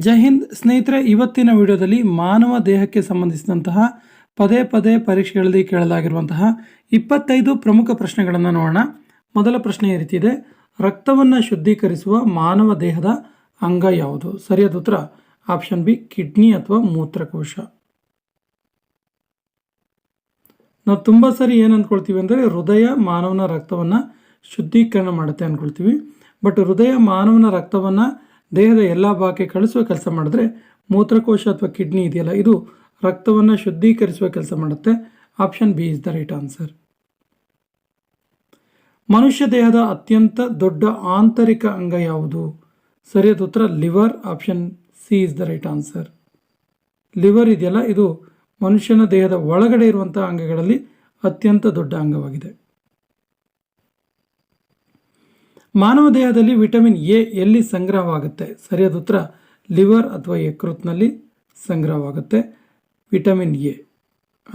ಜೈ ಹಿಂದ್ ಸ್ನೇಹಿತರೆ, ಇವತ್ತಿನ ವಿಡಿಯೋದಲ್ಲಿ ಮಾನವ ದೇಹಕ್ಕೆ ಸಂಬಂಧಿಸಿದಂತಹ ಪದೇ ಪದೇ ಪರೀಕ್ಷೆಗಳಲ್ಲಿ ಕೇಳಲಾಗಿರುವಂತಹ 25 ಪ್ರಮುಖ ಪ್ರಶ್ನೆಗಳನ್ನು ನೋಡೋಣ. ಮೊದಲ ಪ್ರಶ್ನೆ ಈ ರೀತಿ ಇದೆ: ರಕ್ತವನ್ನು ಶುದ್ಧೀಕರಿಸುವ ಮಾನವ ದೇಹದ ಅಂಗ ಯಾವುದು? ಸರಿಯಾದ ಉತ್ತರ ಆಪ್ಷನ್ ಬಿ, ಕಿಡ್ನಿ ಅಥವಾ ಮೂತ್ರಕೋಶ. ನಾವು ತುಂಬ ಸರಿ ಏನು ಅಂದ್ಕೊಳ್ತೀವಿ ಅಂದರೆ ಹೃದಯ ಮಾನವನ ರಕ್ತವನ್ನು ಶುದ್ಧೀಕರಣ ಮಾಡುತ್ತೆ ಅಂದ್ಕೊಳ್ತೀವಿ. ಬಟ್ ಹೃದಯ ಮಾನವನ ರಕ್ತವನ್ನು ದೇಹದ ಎಲ್ಲ ಭಾಗಕ್ಕೆ ಕಳಿಸುವ ಕೆಲಸ ಮಾಡಿದ್ರೆ ಮೂತ್ರಕೋಶ ಅಥವಾ ಕಿಡ್ನಿ ಇದೆಯಲ್ಲ, ಇದು ರಕ್ತವನ್ನು ಶುದ್ಧೀಕರಿಸುವ ಕೆಲಸ ಮಾಡುತ್ತೆ. Option B is the right answer. ಮನುಷ್ಯ ದೇಹದ ಅತ್ಯಂತ ದೊಡ್ಡ ಆಂತರಿಕ ಅಂಗ ಯಾವುದು? ಸರಿಯಾದ ಉತ್ತರ liver. Option C is the right answer. Liver ಇದೆಯಲ್ಲ, ಇದು ಮನುಷ್ಯನ ದೇಹದ ಒಳಗಡೆ ಇರುವಂತಹ ಅಂಗಗಳಲ್ಲಿ ಅತ್ಯಂತ ದೊಡ್ಡ ಅಂಗವಾಗಿದೆ. ಮಾನವ ದೇಹದಲ್ಲಿ ವಿಟಮಿನ್ ಎ ಎಲ್ಲಿ ಸಂಗ್ರಹವಾಗುತ್ತೆ? ಸರಿಯಾದ ಉತ್ತರ ಲಿವರ್ ಅಥವಾ ಯಕೃತ್ನಲ್ಲಿ ಸಂಗ್ರಹವಾಗುತ್ತೆ vitamin A.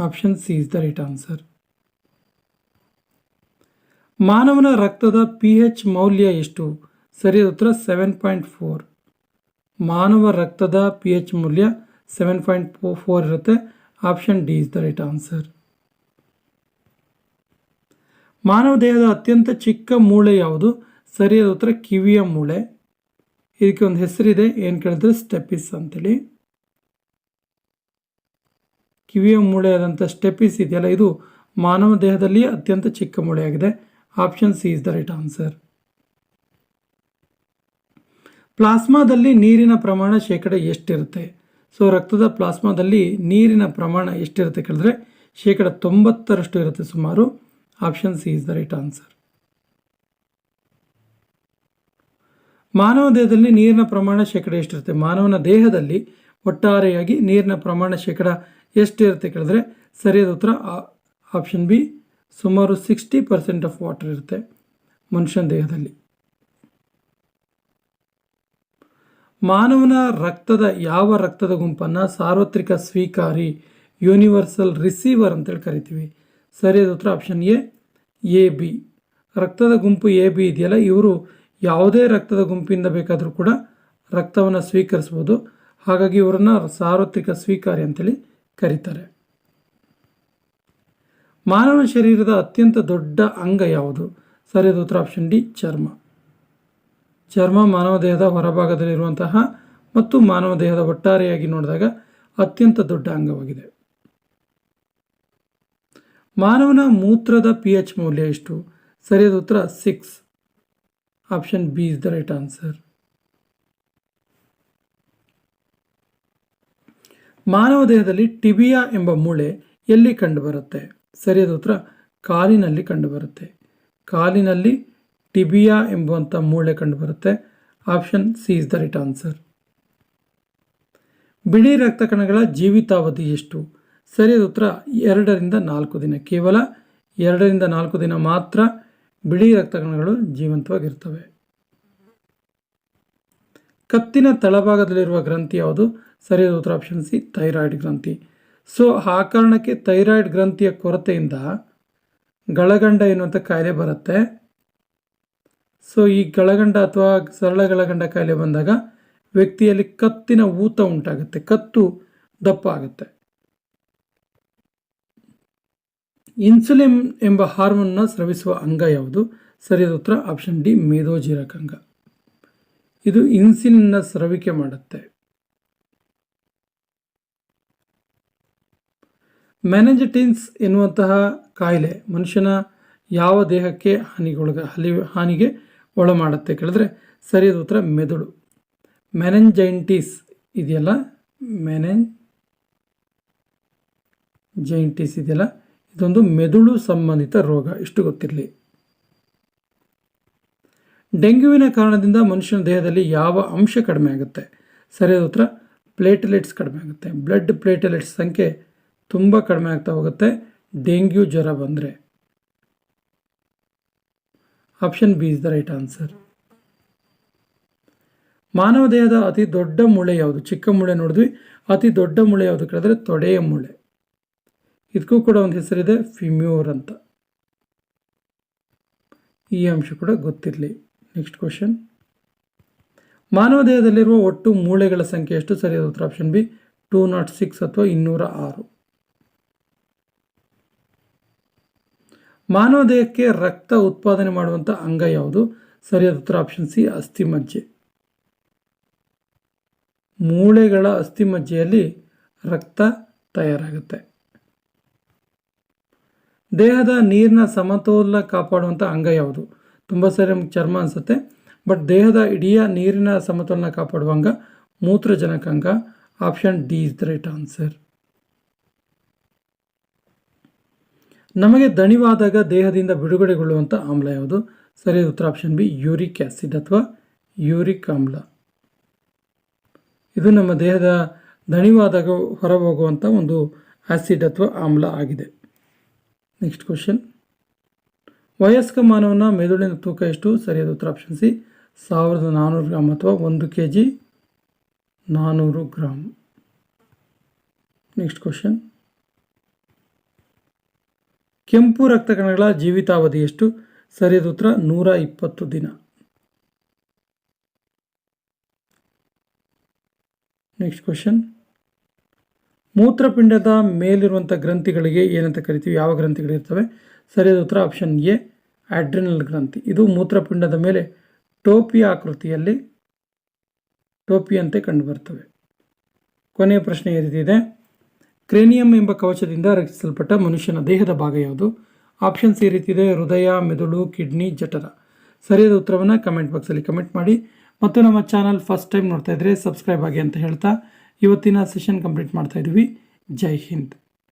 Option C is the right answer. ಮಾನವನ ರಕ್ತದ pH ಮೌಲ್ಯ ಎಷ್ಟು? ಸರಿಯಾದ ಉತ್ತರ 7.4. ಮಾನವ ರಕ್ತದ pH ಮೌಲ್ಯ 7.4 ಇರುತ್ತೆ. Option D is the right answer. ಮಾನವ ದೇಹದ ಅತ್ಯಂತ ಚಿಕ್ಕ ಮೂಳೆ ಯಾವುದು? ಸರಿಯಾದ ಉತ್ತರ ಕಿವಿಯ ಮೂಳೆ. ಇದಕ್ಕೆ ಒಂದು ಹೆಸರಿದೆ, ಏನು ಕೇಳಿದ್ರೆ ಸ್ಟೆಪಿಸ್ ಅಂತೇಳಿ. ಕಿವಿಯ ಮೂಳೆಯಾದಂಥ ಸ್ಟೆಪಿಸ್ ಇದೆಯಲ್ಲ, ಇದು ಮಾನವ ದೇಹದಲ್ಲಿ ಅತ್ಯಂತ ಚಿಕ್ಕ ಮೂಳೆಯಾಗಿದೆ. Option C is the right answer. ಪ್ಲಾಸ್ಮಾದಲ್ಲಿ ನೀರಿನ ಪ್ರಮಾಣ ಶೇಕಡ ಎಷ್ಟಿರುತ್ತೆ? ಸೊ ರಕ್ತದ ಪ್ಲಾಸ್ಮಾದಲ್ಲಿ ನೀರಿನ ಪ್ರಮಾಣ ಎಷ್ಟಿರುತ್ತೆ ಕೇಳಿದ್ರೆ ಶೇಕಡ 90ರಷ್ಟು ಇರುತ್ತೆ ಸುಮಾರು. Option C is the right answer. ಮಾನವ ದೇಹದಲ್ಲಿ ನೀರಿನ ಪ್ರಮಾಣ ಶೇಕಡ ಎಷ್ಟಿರುತ್ತೆ? ಮಾನವನ ದೇಹದಲ್ಲಿ ಒಟ್ಟಾರೆಯಾಗಿ ನೀರಿನ ಪ್ರಮಾಣ ಶೇಕಡ ಎಷ್ಟಿರುತ್ತೆ ಕೇಳಿದ್ರೆ ಸರಿಯಾದ ಉತ್ತರ ಆಪ್ಷನ್ ಬಿ, ಸುಮಾರು 60% ಆಫ್ ವಾಟರ್ ಇರುತ್ತೆ ಮನುಷ್ಯನ ದೇಹದಲ್ಲಿ. ಮಾನವನ ರಕ್ತದ ಯಾವ ರಕ್ತದ ಗುಂಪನ್ನು ಸಾರ್ವತ್ರಿಕ ಸ್ವೀಕಾರಿ ಯೂನಿವರ್ಸಲ್ ರಿಸೀವರ್ ಅಂತೇಳಿ ಕರಿತೀವಿ? ಸರಿಯಾದ ಉತ್ತರ ಆಪ್ಷನ್ ಎ ಬಿ. ರಕ್ತದ ಗುಂಪು ಎ ಬಿ ಇದೆಯಲ್ಲ, ಇವರು ಯಾವುದೇ ರಕ್ತದ ಗುಂಪಿಂದ ಬೇಕಾದರೂ ಕೂಡ ರಕ್ತವನ್ನು ಸ್ವೀಕರಿಸ್ಬೋದು. ಹಾಗಾಗಿ ಇವರನ್ನು ಸಾರ್ವತ್ರಿಕ ಸ್ವೀಕಾರಿ ಅಂತೇಳಿ ಕರೀತಾರೆ. ಮಾನವ ಶರೀರದ ಅತ್ಯಂತ ದೊಡ್ಡ ಅಂಗ ಯಾವುದು? ಸರಿಯಾದ ಉತ್ತರ ಆಪ್ಷನ್ ಡಿ, ಚರ್ಮ. ಚರ್ಮ ಮಾನವ ದೇಹದ ಹೊರಭಾಗದಲ್ಲಿರುವಂತಹ ಮತ್ತು ಮಾನವ ದೇಹದ ಒಟ್ಟಾರೆಯಾಗಿ ನೋಡಿದಾಗ ಅತ್ಯಂತ ದೊಡ್ಡ ಅಂಗವಾಗಿದೆ. ಮಾನವನ ಮೂತ್ರದ pH ಮೌಲ್ಯ ಎಷ್ಟು? ಸರಿಯಾದ ಉತ್ತರ 6. Option B is the right answer. ಮಾನವ ದೇಹದಲ್ಲಿ ಟಿಬಿಯಾ ಎಂಬ ಮೂಳೆ ಎಲ್ಲಿ ಕಂಡುಬರುತ್ತೆ? ಸರಿಯಾದ ಉತ್ತರ ಕಾಲಿನಲ್ಲಿ ಕಂಡುಬರುತ್ತೆ. ಕಾಲಿನಲ್ಲಿ ಟಿಬಿಯಾ ಎಂಬುವಂಥ ಮೂಳೆ ಕಂಡುಬರುತ್ತೆ. Option C is the right answer. ಬಿಳಿ ರಕ್ತ ಕಣಗಳ ಜೀವಿತಾವಧಿ ಎಷ್ಟು? ಸರಿಯಾದ ಉತ್ತರ 2ರಿಂದ 4 ದಿನ. ಕೇವಲ 2ರಿಂದ 4 ದಿನ ಮಾತ್ರ ಬಿಳಿ ರಕ್ತ ಕಣಗಳು ಜೀವಂತವಾಗಿರ್ತವೆ. ಕತ್ತಿನ ತಳಭಾಗದಲ್ಲಿರುವ ಗ್ರಂಥಿ ಯಾವುದು? ಸರಿಯಾದ ಉತ್ತರ ಆಪ್ಷನ್ ಸಿ, ಥೈರಾಯ್ಡ್ ಗ್ರಂಥಿ. ಸೊ ಆ ಕಾರಣಕ್ಕೆ ಥೈರಾಯ್ಡ್ ಗ್ರಂಥಿಯ ಕೊರತೆಯಿಂದ ಗಳಗಂಡ ಎನ್ನುವಂಥ ಕಾಯಿಲೆ ಬರುತ್ತೆ. ಸೊ ಈ ಗಳಗಂಡ ಅಥವಾ ಸರಳ ಗಳಗಂಡ ಕಾಯಿಲೆ ಬಂದಾಗ ವ್ಯಕ್ತಿಯಲ್ಲಿ ಕತ್ತಿನ ಊತ ಉಂಟಾಗುತ್ತೆ, ಕತ್ತು ದಪ್ಪ ಆಗುತ್ತೆ. ಇನ್ಸುಲಿನ್ ಎಂಬ ಹಾರ್ಮೋನ್ನ ಸ್ರವಿಸುವ ಅಂಗ ಯಾವುದು? ಸರಿಯಾದ ಉತ್ತರ ಆಪ್ಷನ್ ಡಿ, ಮೇದೋಜೀರಕಾಂಗ. ಇದು ಇನ್ಸುಲಿನ್ನ ಸ್ರವಿಕೆ ಮಾಡುತ್ತೆ. ಮೆನೆಂಜೈಟಿಸ್ ಎನ್ನುವಂತಹ ಕಾಯಿಲೆ ಮನುಷ್ಯನ ಯಾವ ದೇಹಕ್ಕೆ ಹಾನಿಗೆ ಒಳ ಮಾಡುತ್ತೆ ಕೇಳಿದ್ರೆ ಸರಿಯಾದ ಉತ್ತರ ಮೆದುಳು. ಮೆನೆಂಜೈಟಿಸ್ ಇದೆಯಲ್ಲ, ಮೆನೆಂಜೈಟಿಸ್ ಇದೆಯಲ್ಲ, ಇದೊಂದು ಮೆದುಳು ಸಂಬಂಧಿತ ರೋಗ. ಇಷ್ಟು ಗೊತ್ತಿರಲಿ. ಡೆಂಗ್ಯೂವಿನ ಕಾರಣದಿಂದ ಮನುಷ್ಯನ ದೇಹದಲ್ಲಿ ಯಾವ ಅಂಶ ಕಡಿಮೆ ಆಗುತ್ತೆ? ಸರಿಯಾದ ಉತ್ತರ ಪ್ಲೇಟಲೆಟ್ಸ್ ಕಡಿಮೆ ಆಗುತ್ತೆ. ಬ್ಲಡ್ ಪ್ಲೇಟಲೆಟ್ಸ್ ಸಂಖ್ಯೆ ತುಂಬ ಕಡಿಮೆ ಆಗ್ತಾ ಹೋಗುತ್ತೆ ಡೆಂಗ್ಯೂ ಜ್ವರ ಬಂದರೆ. Option B is the right answer. ಮಾನವ ದೇಹದ ಅತಿ ದೊಡ್ಡ ಮೂಳೆ ಯಾವುದು? ಚಿಕ್ಕ ಮೂಳೆ ನೋಡಿದ್ವಿ, ಅತಿ ದೊಡ್ಡ ಮೂಳೆ ಯಾವುದು ಕೇಳಿದ್ರೆ ತೊಡೆಯ ಮೂಳೆ. ಇದಕ್ಕೂ ಕೂಡ ಒಂದು ಹೆಸರಿದೆ, ಫಿಮ್ಯೂರ್ ಅಂತ. ಈ ಅಂಶ ಕೂಡ ಗೊತ್ತಿರಲಿ. ನೆಕ್ಸ್ಟ್ ಕ್ವಶನ್: ಮಾನವ ದೇಹದಲ್ಲಿರುವ ಒಟ್ಟು ಮೂಳೆಗಳ ಸಂಖ್ಯೆ ಎಷ್ಟು? ಸರಿಯಾದ ಉತ್ತರ ಆಪ್ಷನ್ ಬಿ 206 ಅಥವಾ 206. ಮಾನವ ದೇಹಕ್ಕೆ ರಕ್ತ ಉತ್ಪಾದನೆ ಮಾಡುವಂಥ ಅಂಗ ಯಾವುದು? ಸರಿಯಾದ ಉತ್ತರ ಆಪ್ಷನ್ ಸಿ ಅಸ್ಥಿಮಜ್ಜೆ. ಮೂಳೆಗಳ ಅಸ್ಥಿಮಜ್ಜೆಯಲ್ಲಿ ರಕ್ತ ತಯಾರಾಗುತ್ತೆ. ದೇಹದ ನೀರಿನ ಸಮತೋಲನ ಕಾಪಾಡುವಂಥ ಅಂಗ ಯಾವುದು? ತುಂಬ ಸರಿ ಚರ್ಮ ಅನಿಸುತ್ತೆ, ಬಟ್ ದೇಹದ ಇಡೀ ನೀರಿನ ಸಮತೋಲನ ಕಾಪಾಡುವ ಅಂಗ ಮೂತ್ರಜನಕಾಂಗ. Option D is the right answer. ನಮಗೆ ದಣಿವಾದಾಗ ದೇಹದಿಂದ ಬಿಡುಗಡೆಗೊಳ್ಳುವಂಥ ಆಮ್ಲ ಯಾವುದು? ಸರಿಯಾದ ಉತ್ತರ ಆಪ್ಷನ್ ಬಿ ಯೂರಿಕ್ ಆ್ಯಸಿಡ್ ಅಥವಾ ಯೂರಿಕ್ ಆಮ್ಲ. ಇದು ನಮ್ಮ ದೇಹದ ದಣಿವಾದಾಗ ಹೊರಹೋಗುವಂಥ ಒಂದು ಆಸಿಡ್ ಅಥವಾ ಆಮ್ಲ ಆಗಿದೆ. Next question. ವಯಸ್ಕ ಮಾನವನ ಮೆದುಳಿನ ತೂಕ ಎಷ್ಟು? ಸರಿಯಾದ ಉತ್ತರ ಆಪ್ಷನ್ ಸಿ 1400 ಗ್ರಾಮ್ ಅಥವಾ 1 kg 400 ಗ್ರಾಮ್. Next question. ಕೆಂಪು ರಕ್ತ ಕಣಗಳ ಜೀವಿತಾವಧಿ ಎಷ್ಟು? ಸರಿಯಾದ ಉತ್ತರ 120 ದಿನ. Next question. ಮೂತ್ರಪಿಂಡದ ಮೇಲಿರುವಂಥ ಗ್ರಂಥಿಗಳಿಗೆ ಏನಂತ ಕರಿತೀವಿ? ಯಾವ ಗ್ರಂಥಿಗಳಿರ್ತವೆ? ಸರಿಯಾದ ಉತ್ತರ ಆಪ್ಷನ್ ಎ ಅಡ್ರಿನಲ್ ಗ್ರಂಥಿ. ಇದು ಮೂತ್ರಪಿಂಡದ ಮೇಲೆ ಟೋಪಿಯ ಆಕೃತಿಯಲ್ಲಿ ಟೋಪಿಯಂತೆ ಕಂಡುಬರ್ತವೆ. ಕೊನೆಯ ಪ್ರಶ್ನೆ ಈ ರೀತಿ ಇದೆ. ಕ್ರೇನಿಯಂ ಎಂಬ ಕವಚದಿಂದ ರಕ್ಷಿಸಲ್ಪಟ್ಟ ಮನುಷ್ಯನ ದೇಹದ ಭಾಗ ಯಾವುದು? ಆಪ್ಷನ್ಸ್ ಈ ರೀತಿ ಇದೆ: ಹೃದಯ, ಮೆದುಳು, ಕಿಡ್ನಿ, ಜಠರ. ಸರಿಯಾದ ಉತ್ತರವನ್ನು ಕಮೆಂಟ್ ಬಾಕ್ಸಲ್ಲಿ ಕಮೆಂಟ್ ಮಾಡಿ. ಮತ್ತು ನಮ್ಮ ಚಾನಲ್ ಫಸ್ಟ್ ಟೈಮ್ ನೋಡ್ತಾ ಇದ್ದರೆ ಸಬ್ಸ್ಕ್ರೈಬ್ ಆಗಿ ಅಂತ ಹೇಳ್ತಾ ಇವತ್ತಿನ ಸೆಷನ್ ಕಂಪ್ಲೀಟ್ ಮಾಡ್ತಾ ಇದ್ದೀವಿ. ಜೈ ಹಿಂದ್.